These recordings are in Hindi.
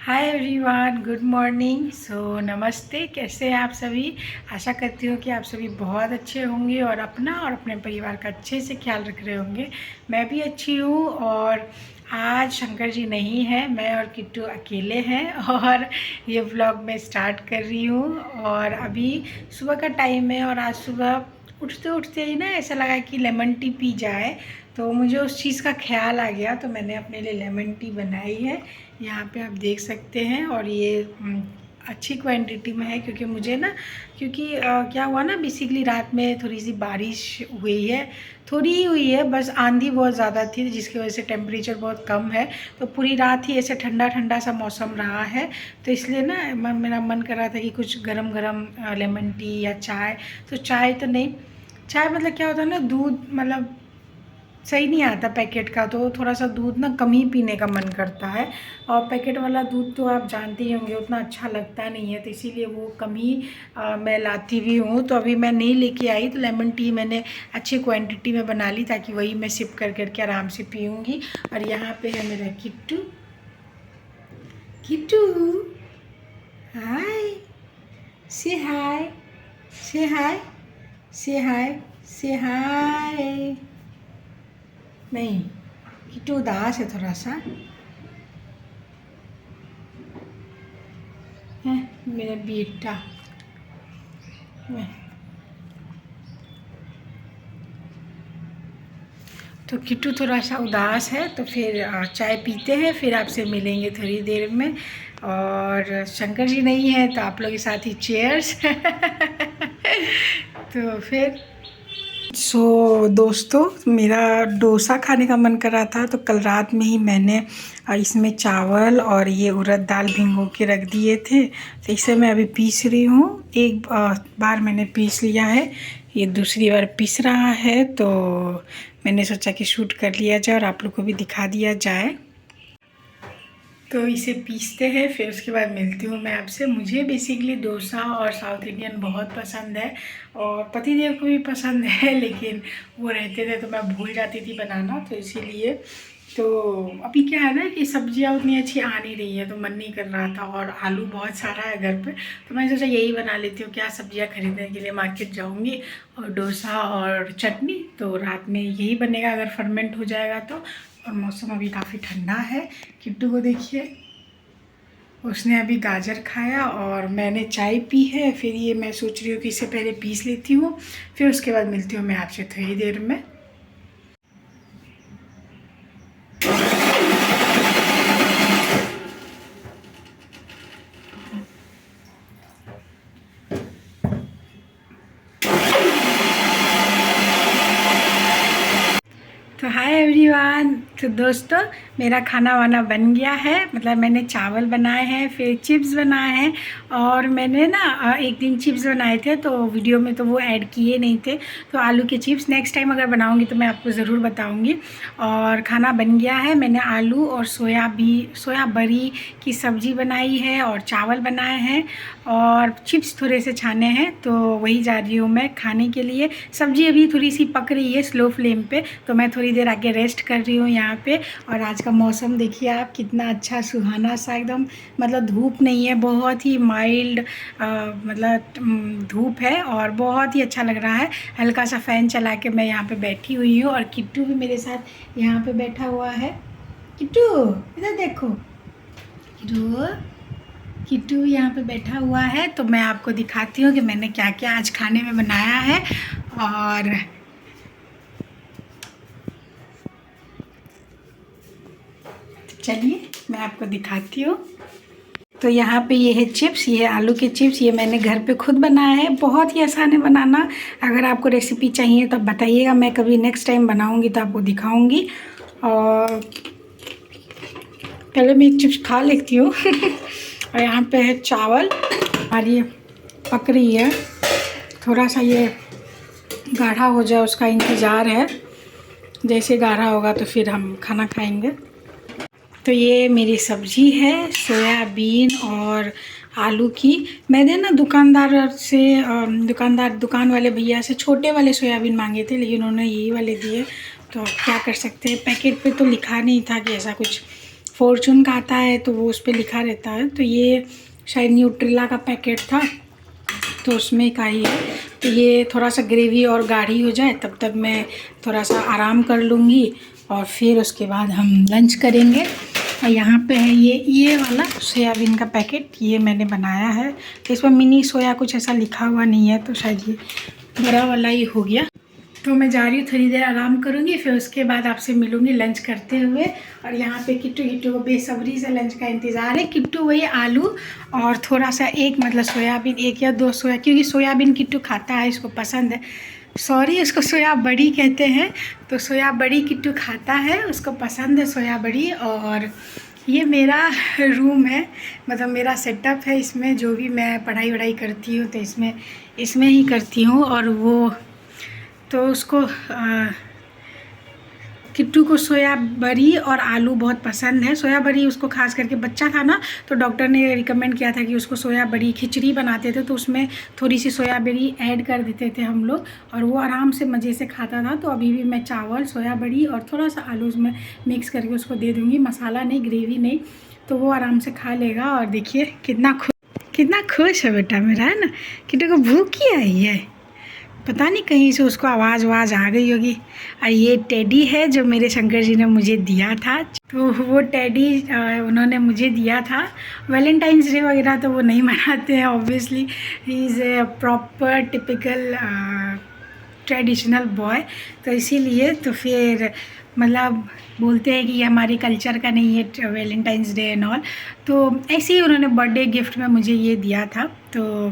Hi everyone, good morning. नमस्ते। कैसे हैं आप सभी? आशा करती हूँ कि आप सभी बहुत अच्छे होंगे और अपना और अपने परिवार का अच्छे से ख्याल रख रहे होंगे। मैं भी अच्छी हूँ। और आज शंकर जी नहीं है, मैं और किट्टू अकेले हैं और ये व्लॉग मैं स्टार्ट कर रही हूँ। और अभी सुबह का टाइम है और आज सुबह उठते उठते ही ना ऐसा लगा कि लेमन टी पी जाए, तो मुझे उस चीज़ का ख्याल आ गया, तो मैंने अपने लिए लेमन टी बनाई है। यहाँ पे आप देख सकते हैं। और ये अच्छी क्वांटिटी में है क्योंकि क्या हुआ ना, बेसिकली रात में थोड़ी सी बारिश हुई है, थोड़ी ही हुई है, बस आंधी बहुत ज़्यादा थी जिसकी वजह से टेम्परेचर बहुत कम है। तो पूरी रात ही ऐसे ठंडा ठंडा सा मौसम रहा है, तो इसलिए ना मेरा मन कर रहा था कि कुछ गरम गरम लेमन टी या चाय। तो चाय तो नहीं, चाय मतलब क्या होता है ना, दूध मतलब सही नहीं आता पैकेट का, तो थोड़ा सा दूध ना कम ही पीने का मन करता है। और पैकेट वाला दूध तो आप जानते ही होंगे उतना अच्छा लगता नहीं है, तो इसीलिए वो कम ही मैं लाती भी हूँ। तो अभी मैं नहीं लेके आई, तो लेमन टी मैंने अच्छी क्वांटिटी में बना ली ताकि वही मैं सिप कर करके आराम से पीऊँगी। और यहाँ पे है मेरा किट्टू। किट्टू हाय, से हाय, से हाय, से हाय, से हाय। नहीं, किट्टू उदास है थोड़ा सा है, मेरा बेटा। तो किट्टू थोड़ा सा उदास है, तो फिर चाय पीते हैं, फिर आपसे मिलेंगे थोड़ी देर में। और शंकर जी नहीं है तो आप लोग के साथ ही चेयर्स तो फिर दोस्तों, मेरा डोसा खाने का मन कर रहा था, तो कल रात में ही मैंने इसमें चावल और ये उड़द दाल भिगो के रख दिए थे, तो इसे मैं अभी पीस रही हूँ। एक बार मैंने पीस लिया है, ये दूसरी बार पीस रहा है, तो मैंने सोचा कि शूट कर लिया जाए और आप लोग को भी दिखा दिया जाए। तो इसे पीसते हैं, फिर उसके बाद मिलती हूँ मैं आपसे। मुझे बेसिकली डोसा और साउथ इंडियन बहुत पसंद है और पतिदेव को भी पसंद है, लेकिन वो रहते थे तो मैं भूल जाती थी बनाना, तो इसीलिए। तो अभी क्या है ना कि सब्जियाँ उतनी अच्छी आ नहीं रही है, तो मन नहीं कर रहा था, और आलू बहुत सारा है घर पे, तो मैं सोचा यही बना लेती हूँ। क्या सब्जियाँ खरीदने के लिए मार्केट जाऊँगी, और डोसा और चटनी तो रात में यही बनेगा अगर फर्मेंट हो जाएगा तो। और मौसम अभी काफ़ी ठंडा है। किट्टू को देखिए, उसने अभी गाजर खाया और मैंने चाय पी है। फिर ये मैं सोच रही हूँ कि इससे पहले पीस लेती हूँ, फिर उसके बाद मिलती हूँ मैं आपसे थोड़ी देर में। तो हाय एवरीवन। तो दोस्तों, मेरा खाना वाना बन गया है, मतलब मैंने चावल बनाए हैं, फिर चिप्स बनाए हैं। और मैंने ना एक दिन चिप्स बनाए थे तो वीडियो में तो वो ऐड किए नहीं थे, तो आलू के चिप्स नेक्स्ट टाइम अगर बनाऊंगी तो मैं आपको ज़रूर बताऊंगी। और खाना बन गया है, मैंने आलू और सोया बरी की सब्ज़ी बनाई है और चावल बनाए हैं और चिप्स थोड़े से छाने हैं, तो वही जा रही हूँ मैं खाने के लिए। सब्ज़ी अभी थोड़ी सी पक रही है स्लो फ्लेम पे, तो मैं थोड़ी देर आगे रेस्ट कर रही हूँ यहाँ पे। और आज का मौसम देखिए आप, कितना अच्छा सुहाना सा एकदम, मतलब धूप नहीं है, बहुत ही माइल्ड मतलब धूप है और बहुत ही अच्छा लग रहा है। हल्का सा फ़ैन चला के मैं यहाँ पे बैठी हुई हूँ और किट्टू भी मेरे साथ यहाँ पे बैठा हुआ है। किट्टू इधर देखो, किट्टू किट्टू यहाँ पे बैठा हुआ है। तो मैं आपको दिखाती हूँ कि मैंने क्या क्या आज खाने में बनाया है। और चलिए मैं आपको दिखाती हूँ। तो यहाँ पे ये है चिप्स, ये है आलू के चिप्स, ये मैंने घर पे खुद बनाया है। बहुत ही आसान है बनाना। अगर आपको रेसिपी चाहिए तो आप बताइएगा, मैं कभी नेक्स्ट टाइम बनाऊँगी तो आपको दिखाऊँगी। और पहले मैं एक चिप्स खा लेती हूँ और यहाँ पे है चावल और ये पक रही है, थोड़ा सा ये गाढ़ा हो जाए उसका इंतज़ार है। जैसे गाढ़ा होगा तो फिर हम खाना खाएंगे। तो ये मेरी सब्ज़ी है सोयाबीन और आलू की। मैंने ना दुकान वाले भैया से छोटे वाले सोयाबीन मांगे थे, लेकिन उन्होंने यही वाले दिए। तो क्या कर सकते हैं, पैकेट पे तो लिखा नहीं था कि ऐसा कुछ फॉर्चून का आता है तो वो उस पर लिखा रहता है। तो ये शायद न्यूट्रेला का पैकेट था तो उसमें का ही है। तो ये थोड़ा सा ग्रेवी और गाढ़ी हो जाए तब तक मैं थोड़ा सा आराम कर लूँगी और फिर उसके बाद हम लंच करेंगे। और यहाँ पे है ये वाला सोयाबीन का पैकेट, ये मैंने बनाया है। तो इसमें मिनी सोया कुछ ऐसा लिखा हुआ नहीं है तो शायद ये बड़ा वाला ही हो गया। तो मैं जा रही हूँ, थोड़ी देर आराम करूँगी, फिर उसके बाद आपसे मिलूँगी लंच करते हुए। और यहाँ पे किट्टू को बेसब्री से लंच का इंतज़ार है। किट्टू वही आलू और थोड़ा सा एक मतलब सोयाबीन, 1 या 2 सोया, क्योंकि सोयाबीन किट्टू खाता है, इसको पसंद है। सॉरी, उसको सोया बड़ी कहते हैं। तो सोया बड़ी किट्टू खाता है, उसको पसंद है सोया बड़ी। और ये मेरा रूम है, मतलब मेरा सेटअप है। इसमें जो भी मैं पढ़ाई वढ़ाई करती हूँ तो इसमें ही करती हूँ। और वो तो उसको किट्टू को सोया बड़ी और आलू बहुत पसंद है। सोया बड़ी उसको खास करके, बच्चा था ना तो डॉक्टर ने रिकमेंड किया था कि उसको सोया बड़ी खिचड़ी बनाते थे तो उसमें थोड़ी सी सोया बड़ी ऐड कर देते थे हम लोग, और वो आराम से मज़े से खाता था। तो अभी भी मैं चावल, सोया बड़ी और थोड़ा सा आलू उसमें मिक्स करके उसको दे दूँगी, मसाला नहीं, ग्रेवी नहीं, तो वो आराम से खा लेगा। और देखिए कितना खुश है बेटा मेरा, है ना। किट्टू को भूख ही आई है, पता नहीं कहीं से उसको आवाज़ आ गई होगी। और ये टेडी है जो मेरे शंकर जी ने मुझे दिया था। तो वो टेडी उन्होंने मुझे दिया था। वैलेंटाइंस डे वगैरह तो वो नहीं मनाते हैं obviously, he is a proper typical traditional boy. तो इसीलिए तो फिर मतलब बोलते हैं कि ये हमारे कल्चर का नहीं है वैलेंटाइंस डे एंड ऑल। तो ऐसे ही उन्होंने बर्थडे गिफ्ट में मुझे ये दिया था। तो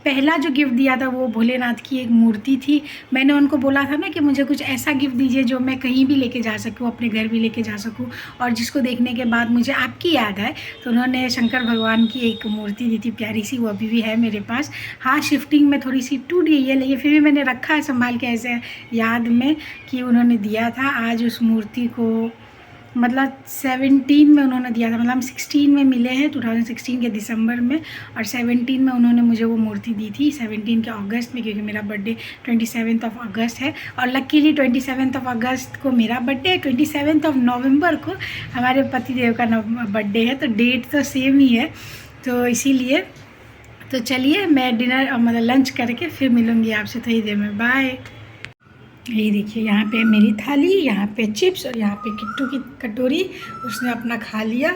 पहला जो गिफ्ट दिया था वो भोलेनाथ की एक मूर्ति थी। मैंने उनको बोला था ना कि मुझे कुछ ऐसा गिफ्ट दीजिए जो मैं कहीं भी लेके जा सकूँ, अपने घर भी लेके जा सकूँ और जिसको देखने के बाद मुझे आपकी याद आए। तो उन्होंने शंकर भगवान की एक मूर्ति दी थी प्यारी सी, वो अभी भी है मेरे पास। हाँ, शिफ्टिंग में थोड़ी सी टूट गई है लेकिन फिर भी मैंने रखा है संभाल के ऐसे याद में कि उन्होंने दिया था। आज उस मूर्ति को मतलब 17 में उन्होंने दिया था, मतलब 16 में मिले हैं 2016 के दिसंबर में, और 17 में उन्होंने मुझे वो मूर्ति दी थी, 17 के अगस्त में, क्योंकि मेरा बर्थडे 27 अगस्त है। और लकीली 27 अगस्त को मेरा बर्थडे है, 27 नवंबर को हमारे पतिदेव का बर्थडे है। तो डेट तो सेम ही है, तो इसीलिए। तो चलिए मैं डिनर मतलब लंच करके फिर मिलूँगी आपसे थोड़ी देर में। बाय। ये देखिए यहाँ पे मेरी थाली, यहाँ पे चिप्स और यहाँ पे किट्टू की कटोरी, उसने अपना खा लिया,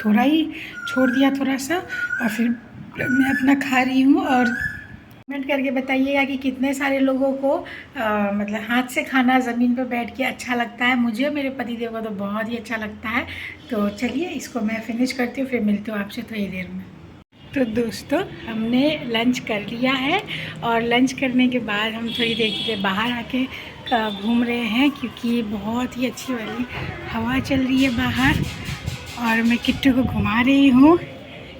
थोड़ा ही छोड़ दिया थोड़ा सा, और फिर मैं अपना खा रही हूँ। और कमेंट करके बताइएगा कि कितने सारे लोगों को मतलब हाथ से खाना ज़मीन पर बैठ के अच्छा लगता है। मुझे मेरे पतिदेव को तो बहुत ही अच्छा लगता है। तो चलिए इसको मैं फिनिश करती हूँ, फिर मिलती हूँ आपसे थोड़ी देर में। तो दोस्तों हमने लंच कर लिया है और लंच करने के बाद हम थोड़ी देर के लिए बाहर आके घूम रहे हैं, क्योंकि बहुत ही अच्छी वाली हवा चल रही है बाहर। और मैं किट्टू को घुमा रही हूँ।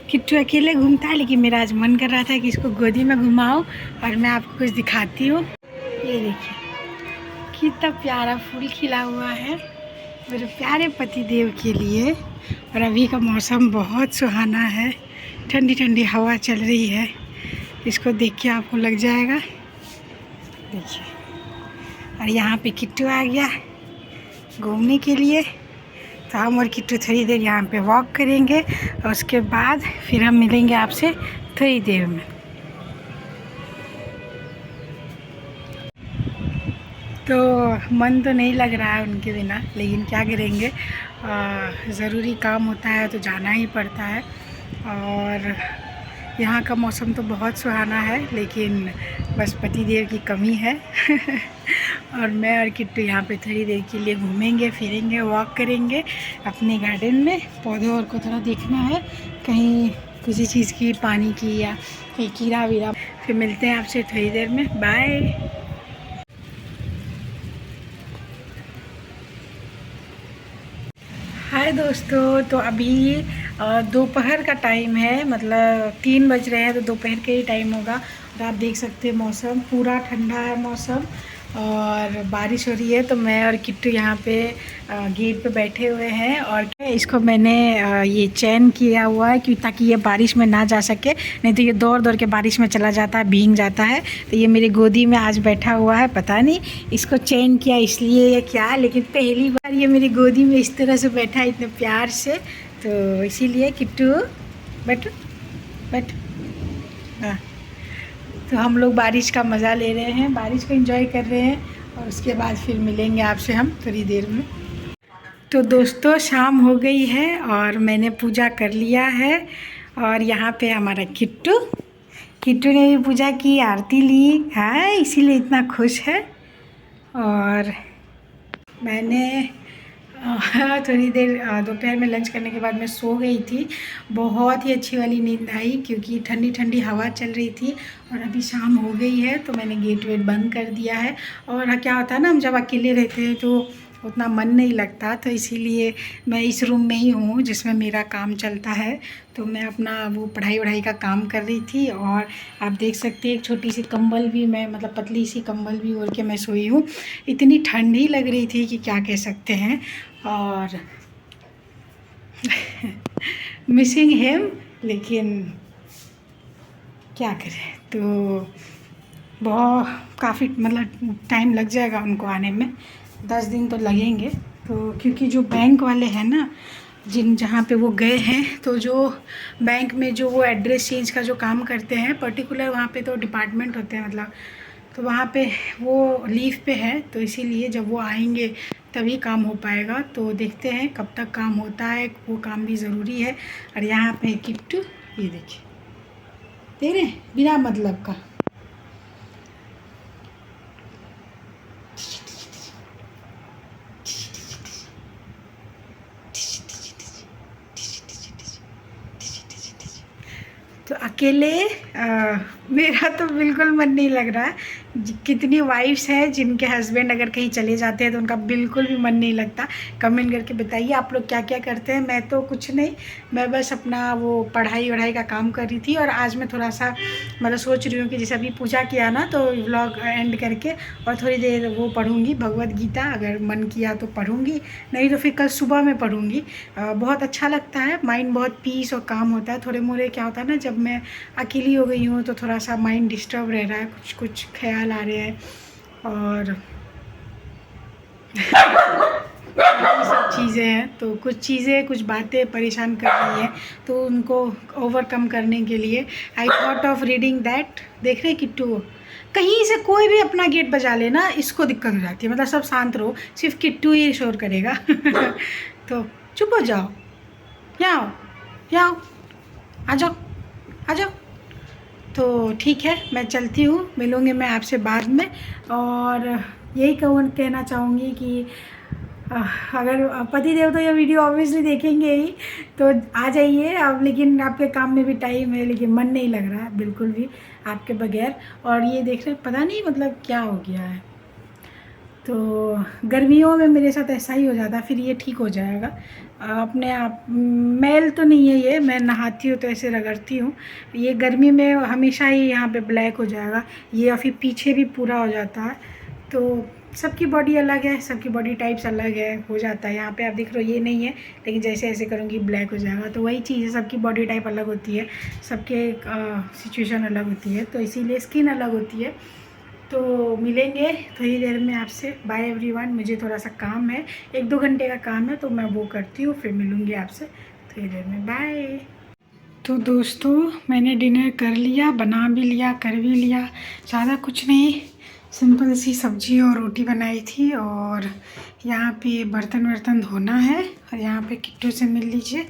किट्टू अकेले घूमता है लेकिन मेरा आज मन कर रहा था कि इसको गोदी में घुमाऊँ, और मैं आपको कुछ दिखाती हूँ। ये देखिए कितना प्यारा फूल खिला हुआ है मेरे प्यारे पतिदेव के लिए। और अभी का मौसम बहुत सुहाना है, ठंडी ठंडी हवा चल रही है। इसको देख के आपको लग जाएगा। देखिए, और यहाँ पे किट्टू आ गया घूमने के लिए। तो हम और किट्टू थोड़ी देर यहाँ पे वॉक करेंगे और उसके बाद फिर हम मिलेंगे आपसे थोड़ी देर में। तो मन तो नहीं लग रहा है उनके बिना, लेकिन क्या करेंगे, ज़रूरी काम होता है तो जाना ही पड़ता है। और यहाँ का मौसम तो बहुत सुहाना है, लेकिन बस पतिदेव की कमी है। और मैं और किट्टू यहाँ पे थोड़ी देर के लिए घूमेंगे फिरेंगे, वॉक करेंगे अपने गार्डन में। पौधों और को थोड़ा देखना है, कहीं किसी चीज़ की, पानी की या कहीं कीड़ा वीड़ा। फिर मिलते हैं आपसे थोड़ी देर में। बाय। हाय दोस्तों, तो अभी दोपहर का टाइम है, मतलब 3 बज रहे हैं, तो दोपहर के ही टाइम होगा। और आप देख सकते हैं मौसम पूरा ठंडा है मौसम, और बारिश हो रही है, तो मैं और किट्टू यहाँ पे गेट पे बैठे हुए हैं। और इसको मैंने ये चैन किया हुआ है कि ताकि ये बारिश में ना जा सके, नहीं तो ये दौड़ दौड़ के बारिश में चला जाता है, भीग जाता है। तो ये मेरी गोदी में आज बैठा हुआ है, पता नहीं इसको चैन किया इसलिए या क्या, लेकिन पहली बार ये मेरी गोदी में इस तरह से बैठा है, इतने प्यार से। तो इसीलिए किट्टू बैठो बैठो। हाँ, तो हम लोग बारिश का मज़ा ले रहे हैं, बारिश को एंजॉय कर रहे हैं, और उसके बाद फिर मिलेंगे आपसे हम थोड़ी देर में। तो दोस्तों शाम हो गई है और मैंने पूजा कर लिया है। और यहाँ पे हमारा किट्टू किट्टू ने भी पूजा की, आरती ली है, इसीलिए इतना खुश है। और मैंने थोड़ी देर दोपहर में लंच करने के बाद मैं सो गई थी। बहुत ही अच्छी वाली नींद आई, क्योंकि ठंडी ठंडी हवा चल रही थी। और अभी शाम हो गई है तो मैंने गेट वेट बंद कर दिया है। और क्या होता है ना, हम जब अकेले रहते हैं तो उतना मन नहीं लगता, तो इसीलिए मैं इस रूम में ही हूँ जिसमें मेरा काम चलता है। तो मैं अपना वो पढ़ाई वढ़ाई का काम कर रही थी। और आप देख सकते हैं एक छोटी सी कंबल भी मैं, मतलब पतली सी कंबल भी ओढ़ के मैं सोई हूँ। इतनी ठंडी लग रही थी कि क्या कह सकते हैं। और मिसिंग हिम, लेकिन क्या करें। तो बहुत काफ़ी मतलब टाइम लग जाएगा उनको आने में, 10 दिन तो लगेंगे। तो क्योंकि जो बैंक वाले हैं ना, जहाँ पे वो गए हैं, तो जो बैंक में जो वो एड्रेस चेंज का जो काम करते हैं पर्टिकुलर, वहाँ पे तो डिपार्टमेंट होते हैं मतलब, तो वहाँ पे वो लीव पे है। तो इसीलिए जब वो आएंगे तभी काम हो पाएगा। तो देखते हैं कब तक काम होता है, वो काम भी ज़रूरी है। और यहाँ पे किट्टू, ये देखिए देख रहे हैं, बिना मतलब का। तो अकेले मेरा तो बिल्कुल मन नहीं लग रहा है। कितनी वाइफ्स हैं जिनके हस्बैंड अगर कहीं चले जाते हैं तो उनका बिल्कुल भी मन नहीं लगता। कमेंट करके बताइए आप लोग क्या क्या करते हैं। मैं तो कुछ नहीं, मैं बस अपना वो पढ़ाई वढ़ाई का काम कर रही थी। और आज मैं थोड़ा सा मतलब सोच रही हूँ कि जैसे अभी पूजा किया ना, तो व्लॉग एंड करके और थोड़ी देर वो पढ़ूँगी भगवत गीता, अगर मन किया तो पढ़ूँगी, नहीं तो फिर कल सुबह में पढ़ूँगी। बहुत अच्छा लगता है, माइंड बहुत पीस और काम होता है। थोड़े मोड़े क्या होता है ना, जब मैं अकेली हो गई हूँ तो थोड़ा सा माइंड डिस्टर्ब रह रहा है, कुछ कुछ ख्याल आ रहे हैं और ये सब चीज़ें हैं। तो कुछ चीज़ें, कुछ बातें परेशान कर रही हैं, तो उनको ओवरकम करने के लिए I thought of reading that. देख रहे किट्टू, कहीं से कोई भी अपना गेट बजा लेना, इसको दिक्कत हो जाती है। मतलब सब शांत रहो, सिर्फ किट्टू ही शोर करेगा। तो चुप हो जाओ, यहाँ आओ, यहाँ आओ, आ जाओ आ जाओ। तो ठीक है, मैं चलती हूँ, मिलूँगी मैं आपसे बाद में। और यही कहना चाहूँगी कि अगर पति देव तो ये वीडियो ऑब्वियसली देखेंगे ही, तो आ जाइए अब। लेकिन आपके काम में भी टाइम है, लेकिन मन नहीं लग रहा है बिल्कुल भी आपके बगैर। और ये देख रहे, पता नहीं मतलब क्या हो गया है। तो गर्मियों में मेरे साथ ऐसा ही हो जाता है, फिर ये ठीक हो जाएगा अपने आप। मैल तो नहीं है ये, मैं नहाती हूँ तो ऐसे रगड़ती हूँ। ये गर्मी में हमेशा ही यहाँ पे ब्लैक हो जाएगा ये, और फिर पीछे भी पूरा हो जाता है। तो सबकी बॉडी अलग है, सबकी बॉडी टाइप्स अलग है, हो जाता है। यहाँ पे आप देख रहे हो ये नहीं है, लेकिन जैसे ऐसे करूँगी ब्लैक हो जाएगा। तो वही चीज़ है, सबकी बॉडी टाइप अलग होती है, सबके सिचुएशन अलग होती है, तो इसीलिए स्किन अलग होती है। तो मिलेंगे थोड़ी देर में आपसे। बाय एवरीवन, मुझे थोड़ा सा काम है, 1-2 घंटे का काम है, तो मैं वो करती हूँ, फिर मिलूँगी आपसे थोड़ी देर में। बाय। तो दोस्तों मैंने डिनर कर लिया, बना भी लिया, कर भी लिया। ज़्यादा कुछ नहीं, सिंपल सी सब्जी और रोटी बनाई थी। और यहाँ पे बर्तन वर्तन धोना है। और यहाँ पे किट्टू से मिल लीजिए।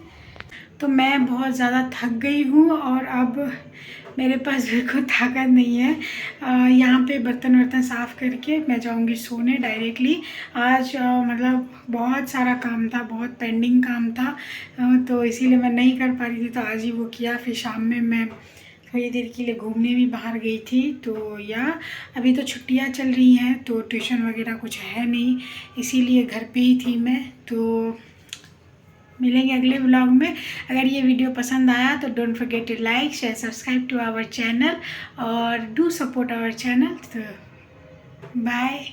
तो मैं बहुत ज़्यादा थक गई हूँ और अब मेरे पास बिल्कुल ताकत नहीं है। यहाँ पे बर्तन वर्तन साफ़ करके मैं जाऊँगी सोने डायरेक्टली। आज मतलब बहुत सारा काम था, बहुत पेंडिंग काम था, तो इसीलिए मैं नहीं कर पा रही थी। तो आज ही वो किया। फिर शाम में मैं थोड़ी देर के लिए घूमने भी बाहर गई थी। तो या अभी तो छुट्टियाँ चल रही हैं, तो ट्यूशन वगैरह कुछ है नहीं, इसीलिए घर पे ही थी मैं। तो मिलेंगे अगले व्लॉग में। अगर ये वीडियो पसंद आया तो don't forget to like, share, subscribe to our channel और डू सपोर्ट आवर चैनल। तो बाय।